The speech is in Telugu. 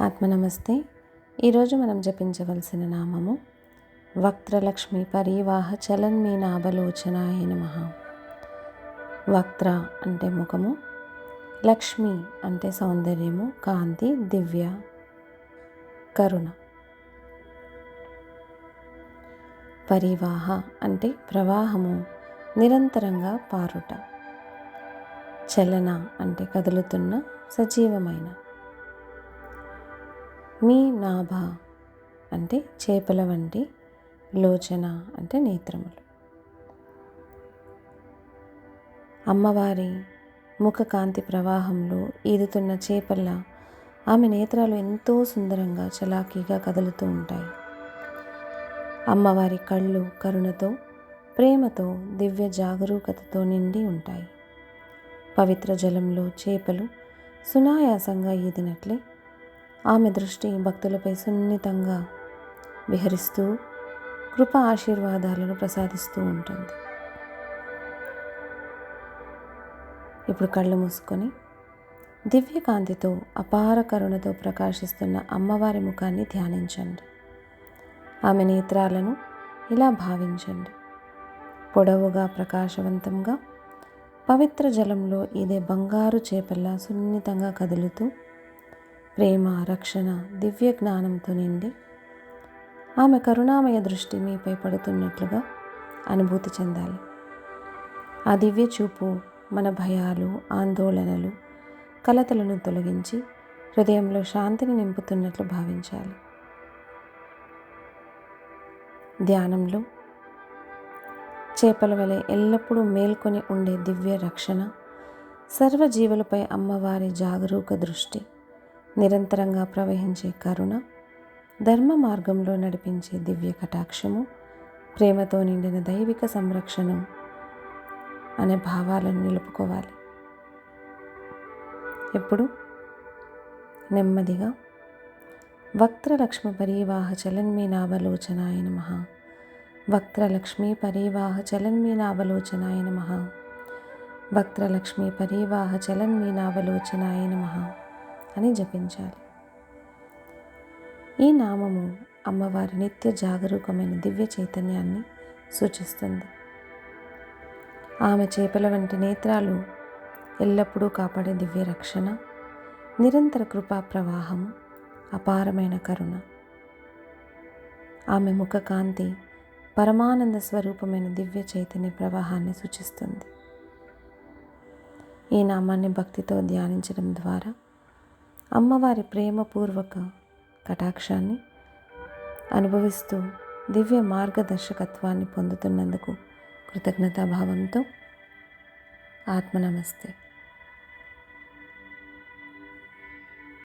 ఆత్మనమస్తే. ఈరోజు మనం జపించవలసిన నామము వక్త్రలక్ష్మి పరివాహ చలన్మీనాభలోచనాయ నమః. వక్త్ర అంటే ముఖము, లక్ష్మి అంటే సౌందర్యము, కాంతి, దివ్య, కరుణ. పరివాహ అంటే ప్రవాహము, నిరంతరంగా పారుట. చలన అంటే కదులుతున్న, సజీవమైన. మీ నాభ అంటే చేపల వంటి, లోచన అంటే నేత్రములు. అమ్మవారి ముఖ కాంతి ప్రవాహంలో ఈదుతున్న చేపల్లా ఆమె నేత్రాలు ఎంతో సుందరంగా చలాకీగా కదులుతూ ఉంటాయి. అమ్మవారి కళ్ళు కరుణతో, ప్రేమతో, దివ్య జాగరూకతతో నిండి ఉంటాయి. పవిత్ర జలంలో చేపలు సునాయాసంగా ఈదినట్లే ఆమె దృష్టి భక్తులపై సున్నితంగా విహరిస్తూ కృప ఆశీర్వాదాలను ప్రసాదిస్తూ ఉంటుంది. ఇప్పుడు కళ్ళు మూసుకొని దివ్యకాంతితో, అపార కరుణతో ప్రకాశిస్తున్న అమ్మవారి ముఖాన్ని ధ్యానించండి. ఆమె నేత్రాలను ఇలా భావించండి. పొడవుగా, ప్రకాశవంతంగా, పవిత్ర జలంలో ఇదే బంగారు చేపల్లా సున్నితంగా కదులుతూ, ప్రేమ, రక్షణ, దివ్య జ్ఞానంతో నిండి ఆమె కరుణామయ దృష్టి మీపై పడుతున్నట్లుగా అనుభూతి చెందాలి. ఆ దివ్య చూపు మన భయాలు, ఆందోళనలు, కలతలను తొలగించి హృదయంలో శాంతిని నింపుతున్నట్లు భావించాలి. ధ్యానంలో చేపల వలె ఎల్లప్పుడూ మేల్కొని ఉండే దివ్య రక్షణ, సర్వజీవులపై అమ్మవారి జాగరూక దృష్టి, నిరంతరంగా ప్రవహించే కరుణ, ధర్మ మార్గంలో నడిపించే దివ్య కటాక్షము, ప్రేమతో నిండిన దైవిక సంరక్షణ అనే భావాలను నిలుపుకోవాలి. ఇప్పుడు నెమ్మదిగా వక్త్రలక్ష్మి పరివాహ చలన్మీనాభలోచనాయ నమః. వక్త్రలక్ష్మి పరివాహ చలన్మీనాభలోచనాయ నమః. వక్త్రలక్ష్మి పరివాహ చలన్మీనాభలోచనాయ నమః అని జపించాలి. ఈ నామము అమ్మవారి నిత్య జాగరూకమైన దివ్య చైతన్యాన్ని సూచిస్తుంది. ఆమె చేపల వంటి నేత్రాలు ఎల్లప్పుడూ కాపాడే దివ్య రక్షణ, నిరంతర కృపా ప్రవాహము, అపారమైన కరుణ. ఆమె ముఖ కాంతి పరమానంద స్వరూపమైన దివ్య చైతన్య ప్రవాహాన్ని సూచిస్తుంది. ఈ నామాన్ని భక్తితో ధ్యానించడం ద్వారా అమ్మవారి ప్రేమపూర్వక కటాక్షాన్ని అనుభవిస్తూ దివ్య మార్గదర్శకత్వాన్ని పొందుతున్నందుకు కృతజ్ఞతాభావంతో ఆత్మనమస్తే.